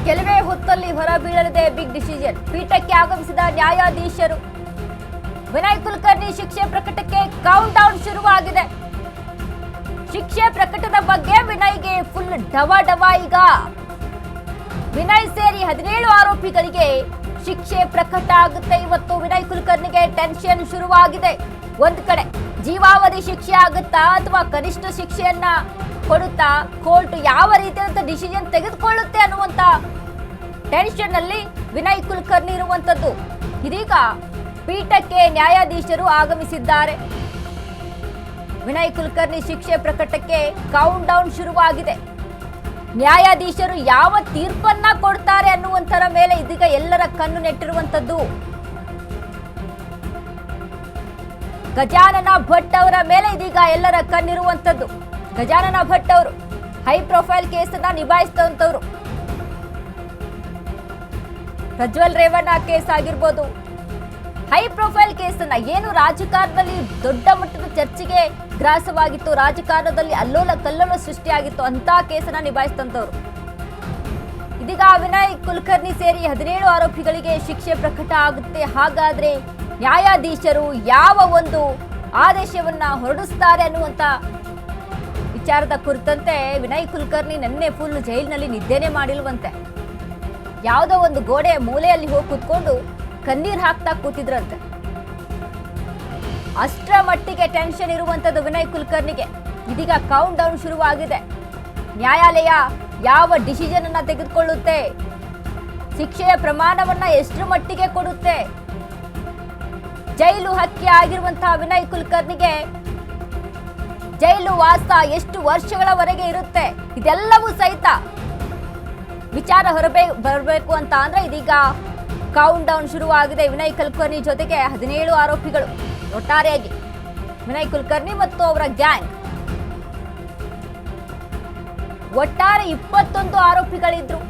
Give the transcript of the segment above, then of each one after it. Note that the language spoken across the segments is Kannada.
ಕೆಲವೇ ಹೊತ್ತಲ್ಲಿ ಹೊರಬೀಳಲಿದೆ ಬಿಗ್ ಡಿಸಿಷನ್. ಪೀಠಕ್ಕೆ ಆಗಮಿಸಿದ ನ್ಯಾಯಾಧೀಶರು. ವಿನಯ್ ಕುಲಕರ್ಣಿ ಶಿಕ್ಷೆ ಪ್ರಕಟಕ್ಕೆ ಕೌಂಟ್ ಡೌನ್ ಶುರುವಾಗಿದೆ. ಶಿಕ್ಷೆ ಪ್ರಕಟದ ಬಗ್ಗೆ ವಿನಯ್ಗೆ ಫುಲ್ ಡವ ಈಗ. ವಿನಯ್ ಸೇರಿ 17 ಆರೋಪಿಗಳಿಗೆ ಶಿಕ್ಷೆ ಪ್ರಕಟ ಆಗುತ್ತೆ. ಇವತ್ತು ವಿನಯ್ ಕುಲಕರ್ಣಿಗೆ ಟೆನ್ಷನ್ ಶುರುವಾಗಿದೆ. ಒಂದ್ ಕಡೆ ಜೀವಾವಧಿ ಶಿಕ್ಷೆ ಆಗುತ್ತಾ ಅಥವಾ ಕನಿಷ್ಠ ಶಿಕ್ಷೆಯನ್ನ ಕೊಡುತ್ತಾ ಕೋರ್ಟ್ ಯಾವ ರೀತಿಯಾದ ಡಿಸಿಷನ್ ತೆಗೆದುಕೊಳ್ಳುತ್ತೆ ಅನ್ನುವಂತ ಟೆನ್ಷನ್ ಅಲ್ಲಿ ವಿನಯ್ ಕುಲಕರ್ಣಿ ಇರುವಂತದ್ದು. ಇದೀಗ ಪೀಠಕ್ಕೆ ನ್ಯಾಯಾಧೀಶರು ಆಗಮಿಸಿದ್ದಾರೆ. ವಿನಯ್ ಕುಲಕರ್ಣಿ ಶಿಕ್ಷೆ ಪ್ರಕಟಕ್ಕೆ ಕೌಂಟ್ ಡೌನ್ ಶುರುವಾಗಿದೆ. ನ್ಯಾಯಾಧೀಶರು ಯಾವ ತೀರ್ಪನ್ನ ಕೊಡ್ತಾರೆ ಅನ್ನುವಂತರ ಮೇಲೆ ಇದೀಗ ಎಲ್ಲರ ಕಣ್ಣು ನೆಟ್ಟಿರುವಂತದ್ದು. ಗಜಾನನ ಭಟ್ ಅವರ ಮೇಲೆ ಇದೀಗ ಎಲ್ಲರ ಕಣ್ಣಿರುವಂತದ್ದು. ಗಜಾನನ ಭಟ್ ಅವರು ಹೈ ಪ್ರೊಫೈಲ್ ಕೇಸನ್ನ ನಿಭಾಯಿಸಿದಂತವ್ರು. ಪ್ರಜ್ವಲ್ ರೇವಣ್ಣ ಕೇಸ್ ಆಗಿರ್ಬೋದು, ಹೈ ಪ್ರೊಫೈಲ್ ಕೇಸನ್ನ ಏನು ರಾಜಕಾರಣದಲ್ಲಿ ದೊಡ್ಡ ಮಟ್ಟದ ಚರ್ಚೆಗೆ ಗ್ರಾಸವಾಗಿತ್ತು, ರಾಜಕಾರಣದಲ್ಲಿ ಅಲ್ಲೋಲ ಕಲ್ಲೋಲ ಸೃಷ್ಟಿಯಾಗಿತ್ತು ಅಂತ ಕೇಸನ್ನ ನಿಭಾಯಿಸಿದಂತವ್ರು. ಇದೀಗ ವಿನಯ್ ಕುಲಕರ್ಣಿ ಸೇರಿ 17 ಆರೋಪಿಗಳಿಗೆ ಶಿಕ್ಷೆ ಪ್ರಕಟ ಆಗುತ್ತೆ. ಹಾಗಾದ್ರೆ ನ್ಯಾಯಾಧೀಶರು ಯಾವ ಒಂದು ಆದೇಶವನ್ನ ಹೊರಡಿಸ್ತಾರೆ ಅನ್ನುವಂತ ವಿಚಾರದ ಕುರಿತಂತೆ ವಿನಯ್ ಕುಲಕರ್ಣಿ ನಿನ್ನೆ ಫುಲ್ ಜೈಲಿನಲ್ಲಿ ನಿದ್ದೆನೆ ಮಾಡಿಲ್ವಂತೆ. ಯಾವುದೋ ಒಂದು ಗೋಡೆ ಮೂಲೆಯಲ್ಲಿ ಹೋಗಿ ಕೂತ್ಕೊಂಡು ಕಣ್ಣೀರ್ ಹಾಕ್ತಾ ಕೂತಿದ್ರಂತೆ. ಅಷ್ಟರ ಮಟ್ಟಿಗೆ ಟೆನ್ಷನ್ ಇರುವಂತದ್ದು ವಿನಯ್ ಕುಲಕರ್ಣಿಗೆ. ಇದೀಗ ಕೌಂಟ್ ಡೌನ್ ಶುರುವಾಗಿದೆ. ನ್ಯಾಯಾಲಯ ಯಾವ ಡಿಸಿಷನ್ ಅನ್ನ ತೆಗೆದುಕೊಳ್ಳುತ್ತೆ, ಶಿಕ್ಷೆಯ ಪ್ರಮಾಣವನ್ನ ಎಷ್ಟರ ಮಟ್ಟಿಗೆ ಕೊಡುತ್ತೆ, ಜೈಲು ಹಕ್ಕಿ ಆಗಿರುವಂತಹ ವಿನಯ್ ಕುಲಕರ್ಣಿಗೆ ಜೈಲು ವಾಸ ಎಷ್ಟು ವರ್ಷಗಳವರೆಗೆ ಇರುತ್ತೆ, ಇದೆಲ್ಲವೂ ಸಹಿತ ವಿಚಾರ ಬರಬೇಕು ಅಂತ ಅಂದ್ರೆ ಇದೀಗ ಕೌಂಟ್ ಡೌನ್ ಶುರುವಾಗಿದೆ. ವಿನಯ್ ಕುಲಕರ್ಣಿ ಜೊತೆಗೆ 17 ಆರೋಪಿಗಳು ಒಟ್ಟಾರೆಯಾಗಿ ವಿನಯ್ ಕುಲಕರ್ಣಿ ಮತ್ತು ಅವರ ಗ್ಯಾಂಗ್ ಒಟ್ಟಾರೆ 21 ಆರೋಪಿಗಳಿದ್ರು.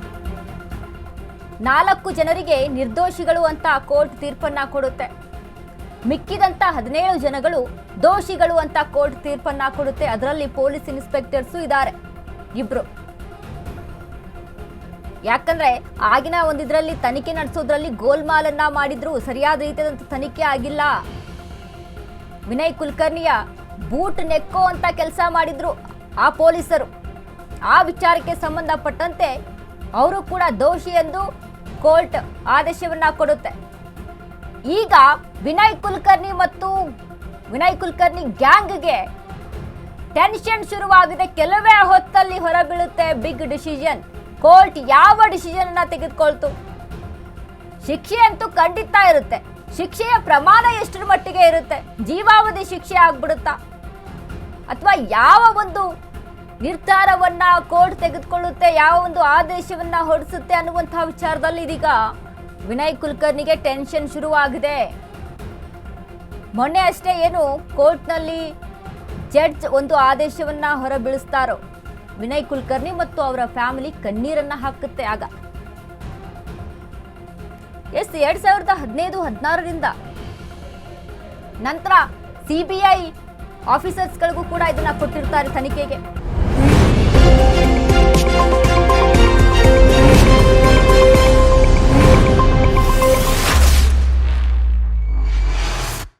4 ಜನರಿಗೆ ನಿರ್ದೋಷಿಗಳು ಅಂತ ಕೋರ್ಟ್ ತೀರ್ಪನ್ನ ಕೊಡುತ್ತೆ. ಮಿಕ್ಕಿದಂತ 17 ಜನಗಳು ದೋಷಿಗಳು ಅಂತ ಕೋರ್ಟ್ ತೀರ್ಪನ್ನ ಕೊಡುತ್ತೆ. ಅದರಲ್ಲಿ ಪೊಲೀಸ್ ಇನ್ಸ್ಪೆಕ್ಟರ್ಸು ಇದ್ದಾರೆ 2. ಯಾಕಂದ್ರೆ ಆಗಿನ ಒಂದಿದ್ರಲ್ಲಿ ತನಿಖೆ ನಡೆಸೋದ್ರಲ್ಲಿ ಗೋಲ್ಮಾಲನ್ನ ಮಾಡಿದ್ರು, ಸರಿಯಾದ ರೀತಿಯಾದಂತ ತನಿಖೆ ಆಗಿಲ್ಲ. ವಿನಯ್ ಕುಲಕರ್ಣಿಯ ಬೂಟ್ ನೆಕ್ಕೋ ಅಂತ ಕೆಲಸ ಮಾಡಿದ್ರು ಆ ಪೊಲೀಸರು. ಆ ವಿಚಾರಕ್ಕೆ ಸಂಬಂಧಪಟ್ಟಂತೆ ಅವರು ಕೂಡ ದೋಷಿ ಎಂದು ಕೋರ್ಟ್ ಆದೇಶವನ್ನ ಕೊಡುತ್ತೆ. ಈಗ ವಿನಯ್ ಕುಲಕರ್ಣಿ ಮತ್ತು ವಿನಯ್ ಕುಲಕರ್ಣಿ ಗ್ಯಾಂಗ್ಗೆ ಟೆನ್ಷನ್ ಶುರುವಾಗಿದೆ. ಕೆಲವೇ ಹೊತ್ತಲ್ಲಿ ಹೊರಬೀಳುತ್ತೆ ಬಿಗ್ ಡಿಸಿಷನ್. ಕೋರ್ಟ್ ಯಾವ ಡಿಸಿಷನ್ ಅನ್ನ ತೆಗೆದುಕೊಳ್ತು, ಶಿಕ್ಷೆ ಅಂತೂ ಖಂಡಿತ ಇರುತ್ತೆ. ಶಿಕ್ಷೆಯ ಪ್ರಮಾಣ ಎಷ್ಟರ ಮಟ್ಟಿಗೆ ಇರುತ್ತೆ, ಜೀವಾವಧಿ ಶಿಕ್ಷೆ ಆಗ್ಬಿಡುತ್ತಾ ಅಥವಾ ಯಾವ ಒಂದು ನಿರ್ಧಾರವನ್ನ ಕೋರ್ಟ್ ತೆಗೆದುಕೊಳ್ಳುತ್ತೆ, ಯಾವ ಒಂದು ಆದೇಶವನ್ನ ಹೊರಡಿಸುತ್ತೆ ಅನ್ನುವಂತಹ ವಿಚಾರದಲ್ಲಿ ಇದೀಗ ವಿನಯ್ ಕುಲಕರ್ಣಿಗೆ ಟೆನ್ಷನ್ ಶುರುವಾಗಿದೆ. ಮೊನ್ನೆ ಅಷ್ಟೇ ಏನು ಕೋರ್ಟ್ನಲ್ಲಿ ಜಡ್ಜ್ ಒಂದು ಆದೇಶವನ್ನ ಹೊರಬೀಳಿಸ್ತಾರೋ ವಿನಯ್ ಕುಲಕರ್ಣಿ ಮತ್ತು ಅವರ ಫ್ಯಾಮಿಲಿ ಕಣ್ಣೀರನ್ನ ಹಾಕುತ್ತೆ. ಆಗ 2015-16ರಿಂದ ನಂತರ ಸಿಬಿಐ ಆಫೀಸರ್ಸ್ಗಳಿಗೂ ಕೂಡ ಇದನ್ನ ಕೊಟ್ಟಿರ್ತಾರೆ ತನಿಖೆಗೆ.